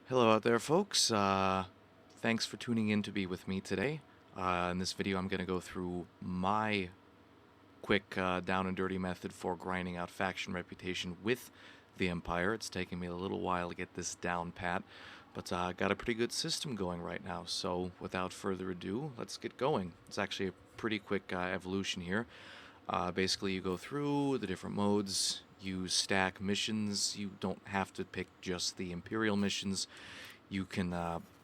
Hello out there, folks. Thanks for tuning in to be with me today. In this video, I'm going to go through my quick down and dirty method for grinding out faction reputation with the Empire. It's taken me a little while to get this down pat, but got a pretty good system going right now. So without further ado, let's get going. It's actually a pretty quick evolution here. Basically, you go through the different modes, you stack missions. You don't have to pick just the Imperial missions. You can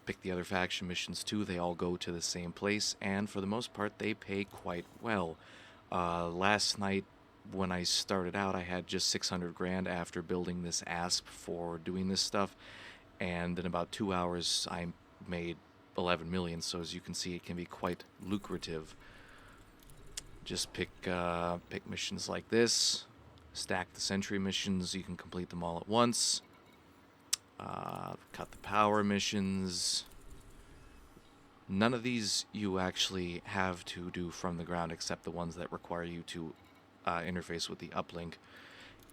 pick the other faction missions too. They all go to the same place, and for the most part, they pay quite well. Last night, when I started out, I had just 600 grand after building this ASP for doing this stuff, and in about 2 hours, I made 11 million. So as you can see, it can be quite lucrative. Just pick missions like this, stack the sentry missions. You can complete them all at once. Cut the power missions. None of these you actually have to do from the ground except the ones that require you to interface with the uplink.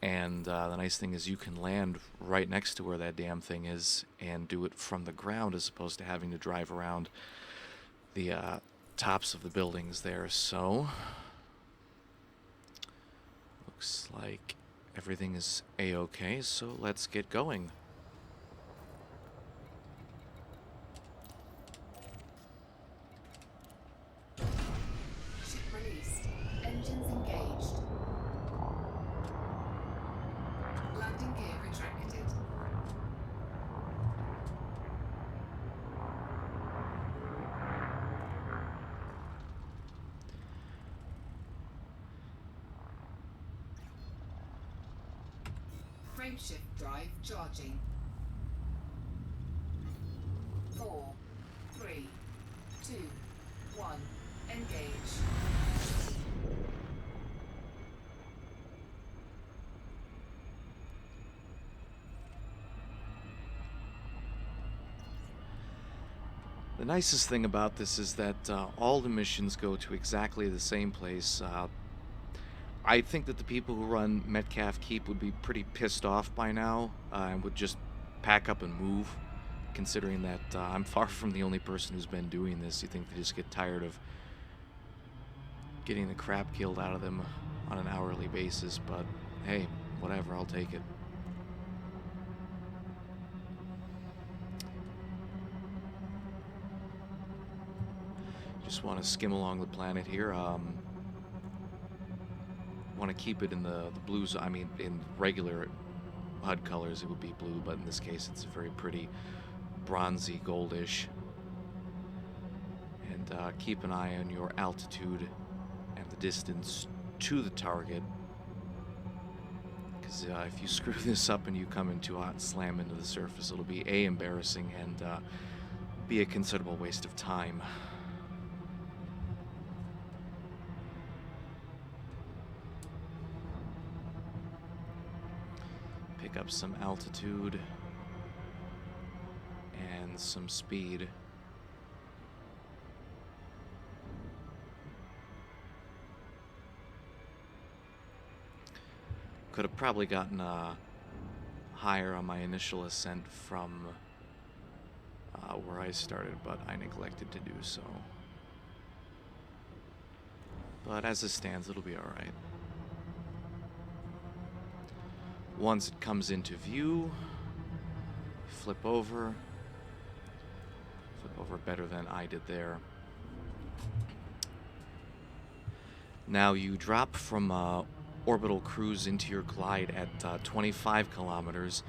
And the nice thing is you can land right next to where that damn thing is and do it from the ground as opposed to having to drive around the tops of the buildings there. So looks like everything is a-okay, so let's get going. Ship released. Engines engaged. Landing gear retracted. Frameshift drive charging. 4, 3, 2, 1. Engage. The nicest thing about this is that all the missions go to exactly the same place. I think that the people who run Metcalf Keep would be pretty pissed off by now and would just pack up and move, considering that I'm far from the only person who's been doing this. You think they just get tired of getting the crap killed out of them on an hourly basis, but hey, whatever, I'll take it. Just want to skim along the planet here. Want to keep it in the blues. I mean, in regular HUD colors, it would be blue, but in this case, it's very pretty bronzy, goldish. And keep an eye on your altitude and the distance to the target, because if you screw this up and you come into and slam into the surface, it'll be A, embarrassing, and be a considerable waste of time. Pick up some altitude and some speed. Could have probably gotten higher on my initial ascent from where I started, but I neglected to do so. But as it stands, it'll be alright. Once it comes into view, flip over better than I did there. Now you drop from orbital cruise into your glide at 25 kilometers,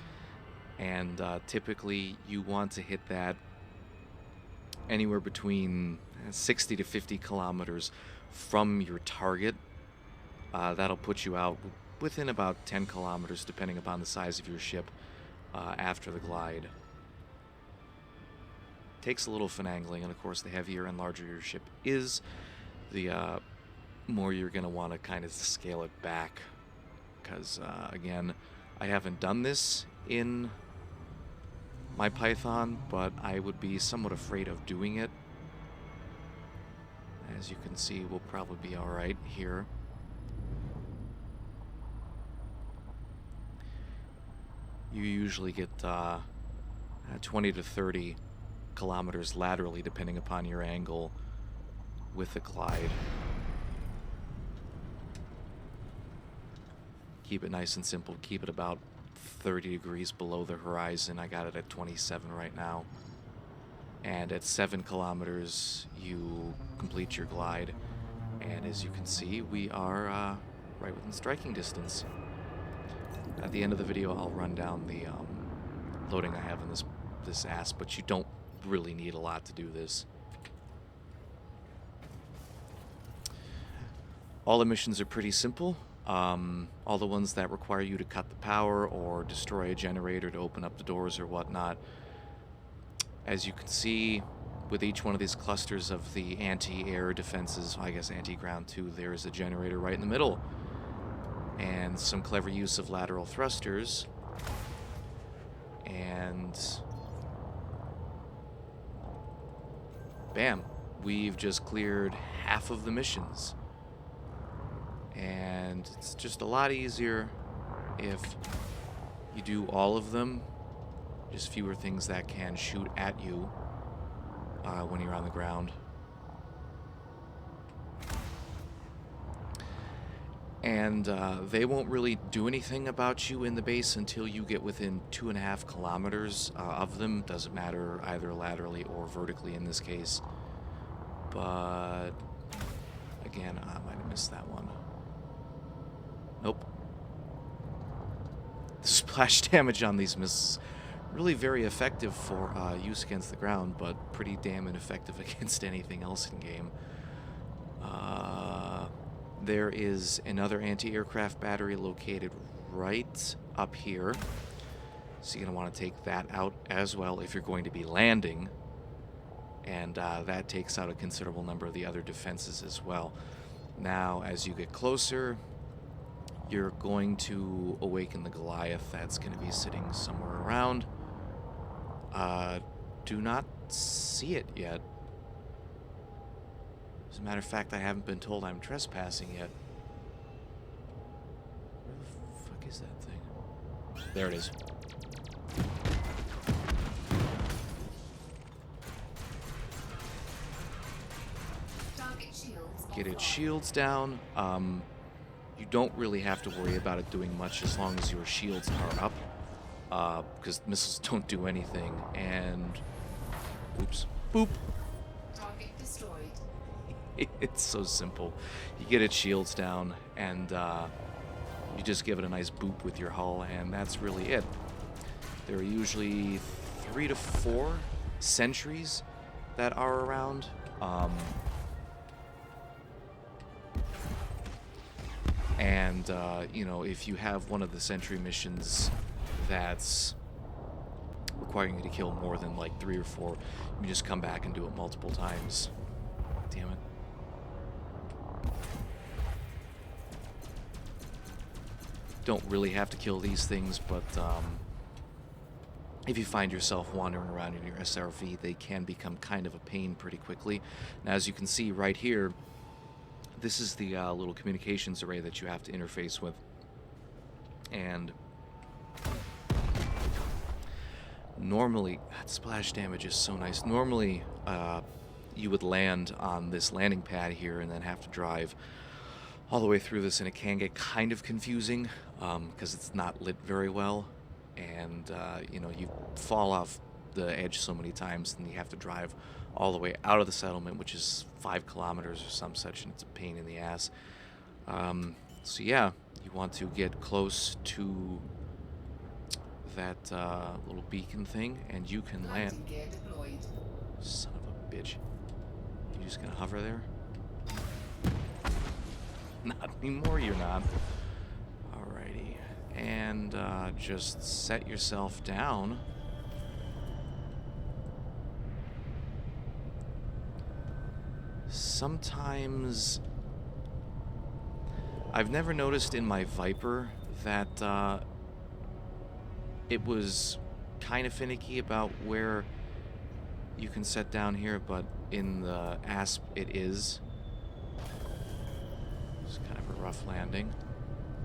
and typically you want to hit that anywhere between 60 to 50 kilometers from your target. That'll put you out within about 10 kilometers, depending upon the size of your ship, after the glide. Takes a little finagling, and of course, the heavier and larger your ship is, the more you're going to want to kind of scale it back. Because, again, I haven't done this in my Python, but I would be somewhat afraid of doing it. As you can see, we'll probably be alright here. You usually get 20 to 30 kilometers laterally, depending upon your angle with the glide. Keep it nice and simple. Keep it about 30 degrees below the horizon. I got it at 27 right now. And at 7 kilometers, you complete your glide. And as you can see, we are right within striking distance. At the end of the video, I'll run down the loading I have in this asp, but you don't really need a lot to do this. All the missions are pretty simple. All the ones that require you to cut the power or destroy a generator to open up the doors or whatnot. As you can see, with each one of these clusters of the anti-air defenses, I guess anti-ground too, there is a generator right in the middle. And some clever use of lateral thrusters. And bam, we've just cleared half of the missions. And it's just a lot easier if you do all of them. Just fewer things that can shoot at you when you're on the ground. And they won't really do anything about you in the base until you get within 2.5 kilometers of them. Doesn't matter either laterally or vertically in this case. But again, I might have missed that one. Nope. The splash damage on these missiles really very effective for use against the ground, but pretty damn ineffective against anything else in game. There is another anti-aircraft battery located right up here, so you're going to want to take that out as well if you're going to be landing, and that takes out a considerable number of the other defenses as well. Now, as you get closer, you're going to awaken the Goliath that's going to be sitting somewhere around. Do not see it yet. As a matter of fact, I haven't been told I'm trespassing yet. Where the fuck is that thing? There it is. Target shields Get its offline. shields down. You don't really have to worry about it doing much as long as your shields are up. Because missiles don't do anything. And... oops. Boop. Target destroyed. It's so simple. You get its shields down, and you just give it a nice boop with your hull, and that's really it. There are usually 3 to 4 sentries that are around. And, you know, if you have one of the sentry missions that's requiring you to kill more than like 3 or 4, you just come back and do it multiple times. Damn it. Don't really have to kill these things, but if you find yourself wandering around in your SRV, they can become kind of a pain pretty quickly. Now, as you can see right here, this is the little communications array that you have to interface with. And normally, that splash damage is so nice. Normally, you would land on this landing pad here and then have to drive all the way through this, and it can get kind of confusing because it's not lit very well, and you know, you fall off the edge so many times, and you have to drive all the way out of the settlement, which is 5 kilometers or some such, and it's a pain in the ass. So yeah, you want to get close to that little beacon thing, and you can land. Landing gear deployed. Son of a bitch. You just gonna hover there? Not anymore, you're not. Alrighty. And just set yourself down. Sometimes... I've never noticed in my Viper that it was kind of finicky about where you can set down here, but in the ASP it is. It's kind of a rough landing.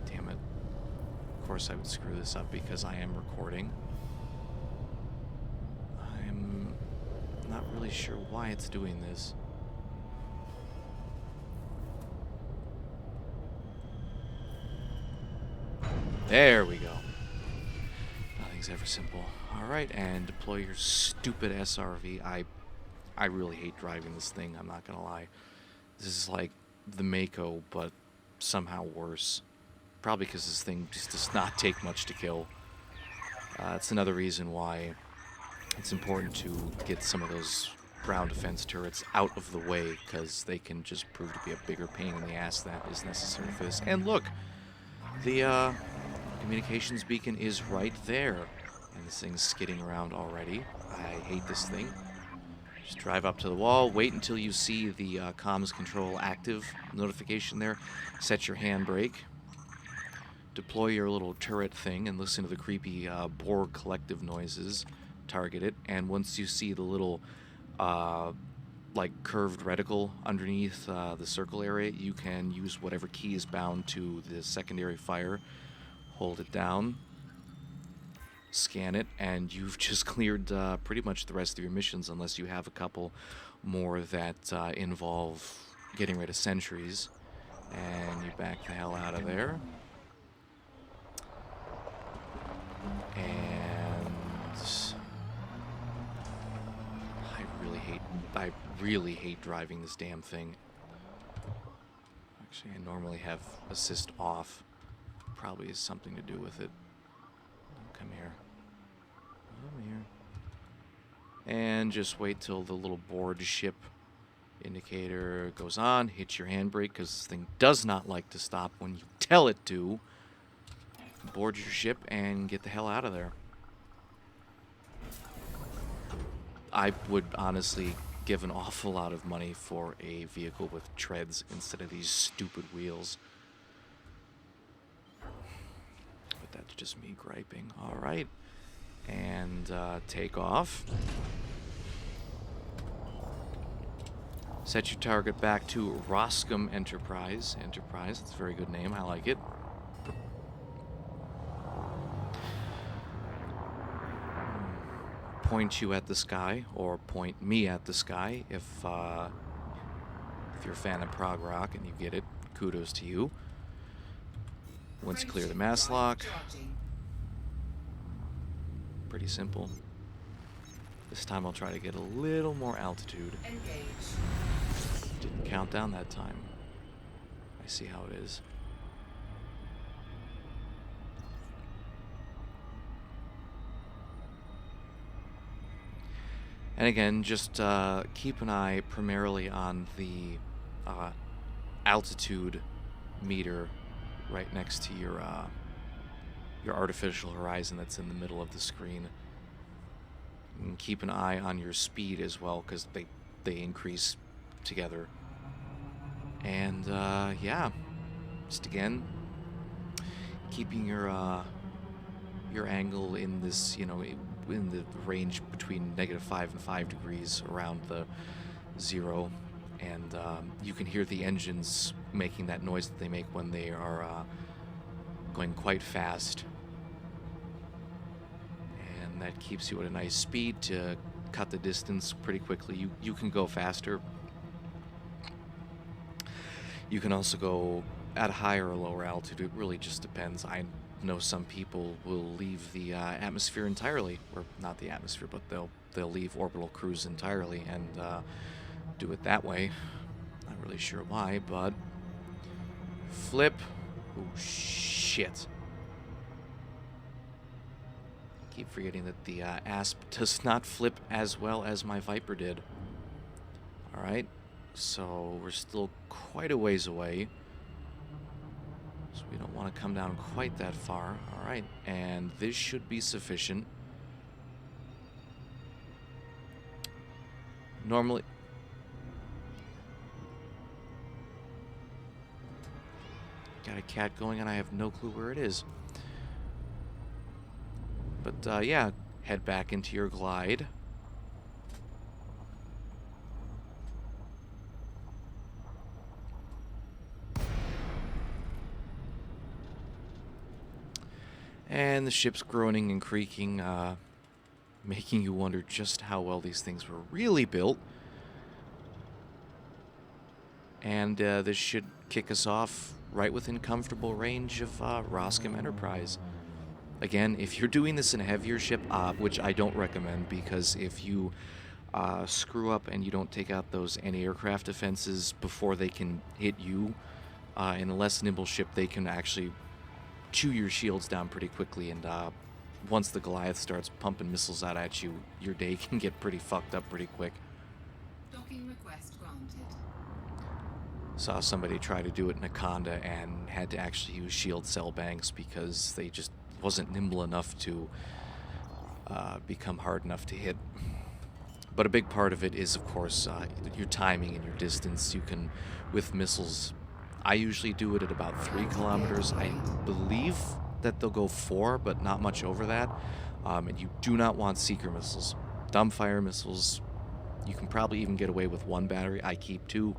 Damn it. Of course I would screw this up because I am recording. Not really sure why it's doing this. There we go. Nothing's ever simple. Alright, and deploy your stupid SRV. I really hate driving this thing, I'm not gonna lie. This is like the Mako, but somehow worse. Probably because this thing just does not take much to kill. That's another reason why it's important to get some of those ground defense turrets out of the way, because they can just prove to be a bigger pain in the ass than is necessary for this. And look, the communications beacon is right there. And this thing's skidding around already. I hate this thing. Just drive up to the wall, wait until you see the comms control active notification there, set your handbrake, deploy your little turret thing, and listen to the creepy Borg collective noises, target it, and once you see the little like curved reticle underneath the circle area, you can use whatever key is bound to the secondary fire, hold it down, scan it, and you've just cleared pretty much the rest of your missions, unless you have a couple more that involve getting rid of sentries. And you back the hell out of there. And I really hate driving this damn thing. Actually, I normally have assist off. Probably has something to do with it. Come here. Come here. And just wait till the little board ship indicator goes on. Hit your handbrake, because this thing does not like to stop when you tell it to. Board your ship and get the hell out of there. I would honestly give an awful lot of money for a vehicle with treads instead of these stupid wheels. But that's just me griping. Alright. And take off. Set your target back to Roscom Enterprise. Enterprise, that's a very good name. I like it. Point you at the sky, or point me at the sky if you're a fan of prog rock and you get it. Kudos to you. Once you clear the mass lock, pretty simple. This time I'll try to get a little more altitude. Didn't count down that time. I see how it is. And again, just keep an eye primarily on the altitude meter right next to your artificial horizon that's in the middle of the screen. And keep an eye on your speed as well, because they increase together. And yeah, just again, keeping your angle in this, you know, in the range between -5 and 5 degrees around the 0, and you can hear the engines making that noise that they make when they are going quite fast, and that keeps you at a nice speed to cut the distance pretty quickly. You can go faster. You can also go at a higher or lower altitude. It really just depends. I know some people will leave the atmosphere entirely, or not the atmosphere, but they'll leave orbital cruise entirely and do it that way. Not really sure why, but flip. Oh shit! Keep forgetting that the Asp does not flip as well as my Viper did. All right, so we're still quite a ways away. So we don't want to come down quite that far. All right, and this should be sufficient. Normally... Got a cat going and I have no clue where it is. But yeah, head back into your glide. And the ship's groaning and creaking. making you wonder just how well these things were really built. And this should kick us off right within comfortable range of Roscom Enterprise. Again, if you're doing this in a heavier ship, which I don't recommend, because if you screw up and you don't take out those anti-aircraft defenses before they can hit you, in a less nimble ship, they can actually chew your shields down pretty quickly, and once the Goliath starts pumping missiles out at you, your day can get pretty fucked up pretty quick. Docking request granted. Saw somebody try to do it in a Conda and had to actually use shield cell banks because they just wasn't nimble enough to become hard enough to hit. But a big part of it is, of course, your timing and your distance. You can, with missiles, I usually do it at about 3 kilometers. I believe that they'll go 4, but not much over that. And you do not want seeker missiles. Dumbfire missiles, you can probably even get away with 1 battery. I keep 2,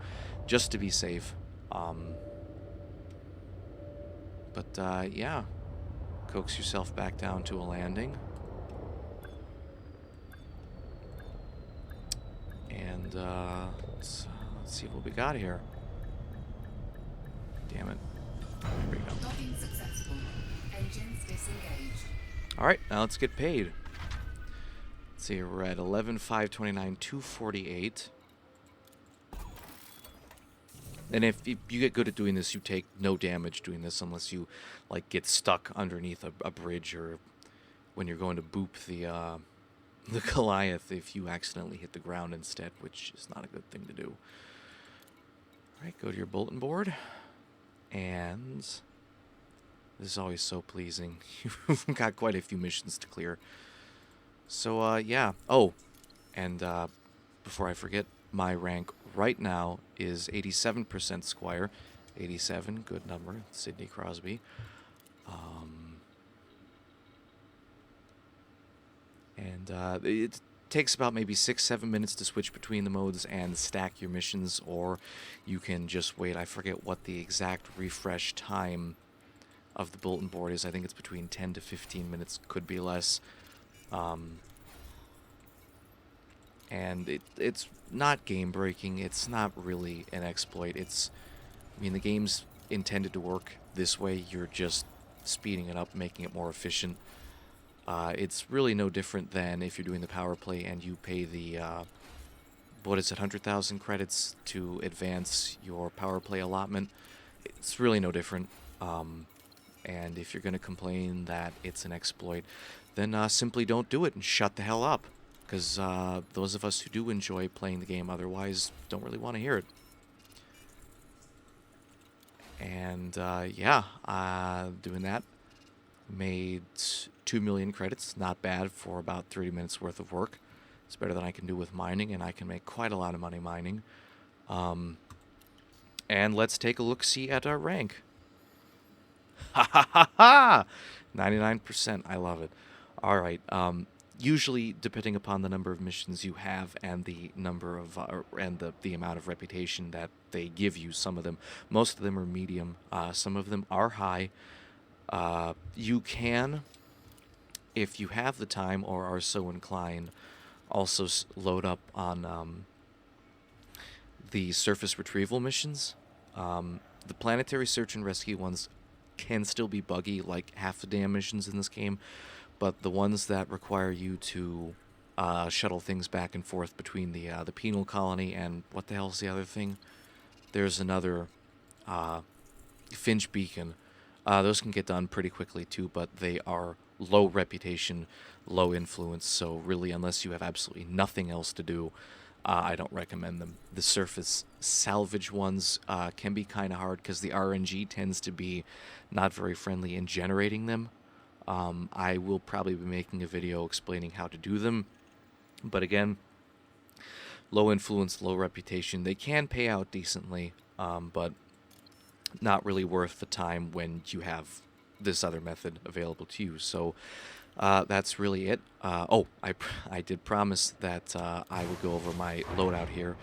just to be safe. Yeah, coax yourself back down to a landing. And let's see what we got here. Damn it. There we go. Docking successful. Engines disengaged. Alright, now let's get paid. Let's see, we're at 11,529, 248. And if you get good at doing this, you take no damage doing this unless you like get stuck underneath a bridge, or when you're going to boop the Goliath if you accidentally hit the ground instead, which is not a good thing to do. Alright, go to your bulletin board. And this is always so pleasing. You've got quite a few missions to clear. So, yeah. Oh, and before I forget, my rank right now is 87% Squire. 87, good number. Sidney Crosby. It takes about maybe 6-7 minutes to switch between the modes and stack your missions, or you can just wait. I forget what the exact refresh time of the bulletin board is. I think it's between 10 to 15 minutes, could be less. And it's not game breaking. It's not really an exploit. I mean, the game's intended to work this way. You're just speeding it up, making it more efficient. It's really no different than if you're doing the power play and you pay the, 100,000 credits to advance your power play allotment. It's really no different. And if you're going to complain that it's an exploit, then simply don't do it and shut the hell up. Because those of us who do enjoy playing the game otherwise don't really want to hear it. And yeah, doing that. Made 2 million credits. Not bad for about 30 minutes worth of work. It's better than I can do with mining, and I can make quite a lot of money mining. And let's take a look-see at our rank. Ha ha ha ha! 99%. I love it. All right. Usually, depending upon the number of missions you have and the number of the amount of reputation that they give you, some of them, most of them are medium. Some of them are high. You can, if you have the time or are so inclined, also load up on the surface retrieval missions. The planetary search and rescue ones can still be buggy, like half the damn missions in this game, but the ones that require you to shuttle things back and forth between the penal colony and what the hell's the other thing? There's another Finch Beacon. Those can get done pretty quickly too, but they are low reputation, low influence, so really unless you have absolutely nothing else to do, I don't recommend them. The surface salvage ones can be kind of hard because the RNG tends to be not very friendly in generating them. I will probably be making a video explaining how to do them, but again, low influence, low reputation. They can pay out decently, but not really worth the time when you have this other method available to you. So that's really it. I did promise that I would go over my loadout here.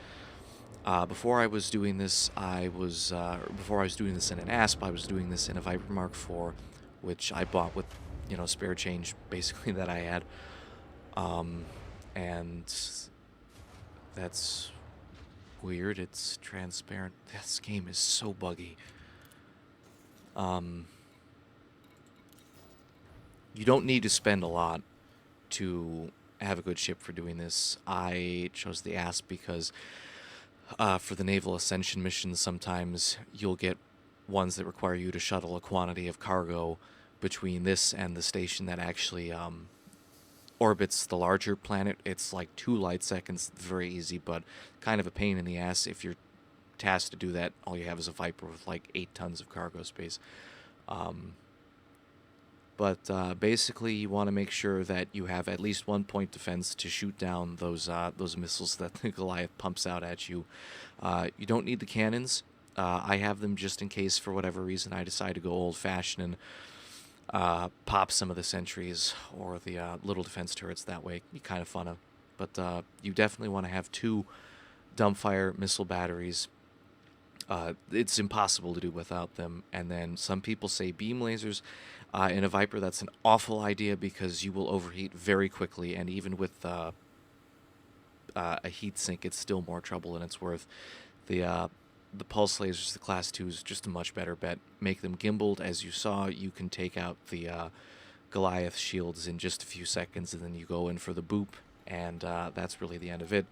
Before I was doing this, before I was doing this in an ASP, I was doing this in a Viper Mark IV, which I bought with, spare change basically that I had. And that's weird. It's transparent. This game is so buggy. Um, you don't need to spend a lot to have a good ship for doing this. I chose the Asp because for the naval ascension missions, sometimes you'll get ones that require you to shuttle a quantity of cargo between this and the station that actually orbits the larger planet. It's like 2 light seconds, very easy, but kind of a pain in the ass if you're tasked to do that. All you have is a Viper with like 8 tons of cargo space. But basically, you want to make sure that you have at least 1 point defense to shoot down those missiles that the Goliath pumps out at you. You don't need the cannons. I have them just in case, for whatever reason, I decide to go old-fashioned and pop some of the sentries or the little defense turrets that way. It'd be kind of fun. But you definitely want to have 2 dumbfire missile batteries. It's impossible to do without them. And then some people say beam lasers. In a Viper, that's an awful idea because you will overheat very quickly, and even with a heat sink, it's still more trouble than it's worth. The pulse lasers, the class 2, is just a much better bet. Make them gimbaled. As you saw, you can take out the Goliath shields in just a few seconds, and then you go in for the boop, and that's really the end of it.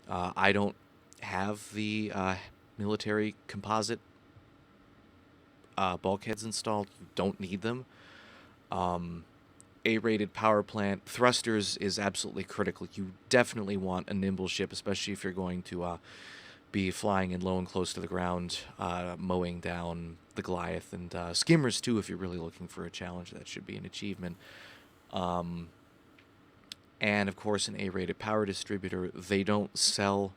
I don't have the military composite bulkheads installed. You don't need them. A-rated power plant. Thrusters is absolutely critical. You definitely want a nimble ship, especially if you're going to be flying in low and close to the ground, mowing down the Goliath, and skimmers too if you're really looking for a challenge. That should be an achievement. And of course, an A-rated power distributor. They don't sell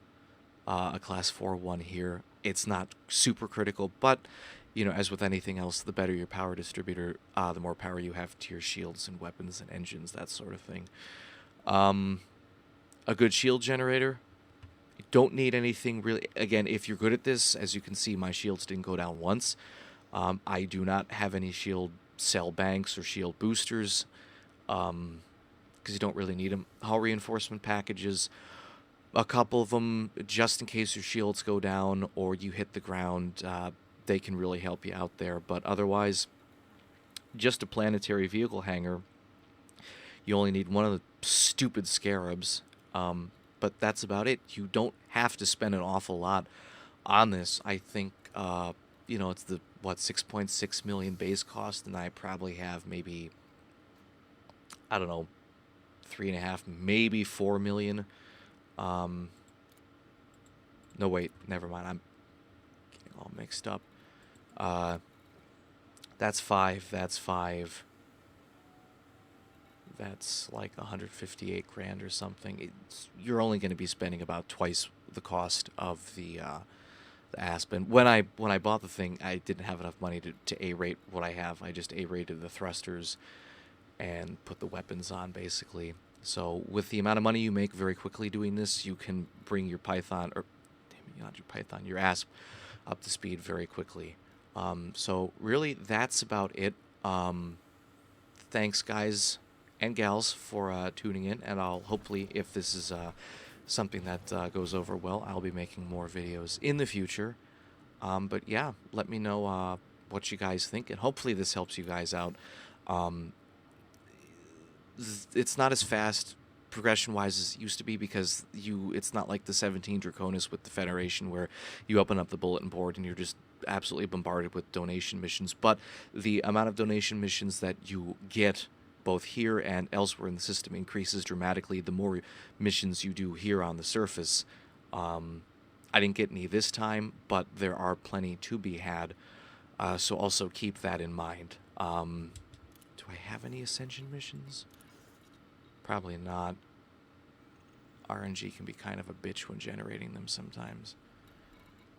a class 4-1 here. It's not super critical, but as with anything else, the better your power distributor, the more power you have to your shields and weapons and engines, that sort of thing. A good shield generator. You don't need anything really. Again, if you're good at this, as you can see, my shields didn't go down once. I do not have any shield cell banks or shield boosters because you don't really need them. Hull reinforcement packages. A couple of them, just in case your shields go down or you hit the ground, they can really help you out there. But otherwise, just a planetary vehicle hangar. You only need one of the stupid scarabs. But that's about it. You don't have to spend an awful lot on this. I think, it's the, 6.6 million base cost, and I probably have maybe, I don't know, 3.5, maybe 4 million. No, wait, never mind. I'm getting all mixed up. That's 5. That's 5. That's like 158 grand or something. You're only going to be spending about twice the cost of the Aspen. When I bought the thing, I didn't have enough money to A-rate what I have. I just A-rated the thrusters and put the weapons on, basically. So with the amount of money you make very quickly doing this, you can bring your Python, or not your Python, your Asp up to speed very quickly. So really, that's about it. Thanks, guys and gals, for tuning in, and I'll hopefully, if this is something that goes over well, I'll be making more videos in the future. But yeah, let me know what you guys think, and hopefully this helps you guys out. It's not as fast progression-wise as it used to be because it's not like the 17 Draconis with the Federation where you open up the bulletin board and you're just absolutely bombarded with donation missions. But the amount of donation missions that you get both here and elsewhere in the system increases dramatically the more missions you do here on the surface. I didn't get any this time, but there are plenty to be had. So also keep that in mind. Do I have any Ascension missions? Probably not. RNG can be kind of a bitch when generating them sometimes.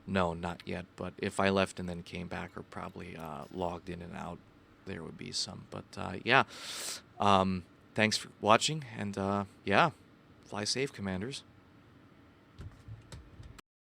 No, not yet, but if I left and then came back or probably logged in and out, there would be some. But yeah, thanks for watching, and yeah, fly safe, Commanders.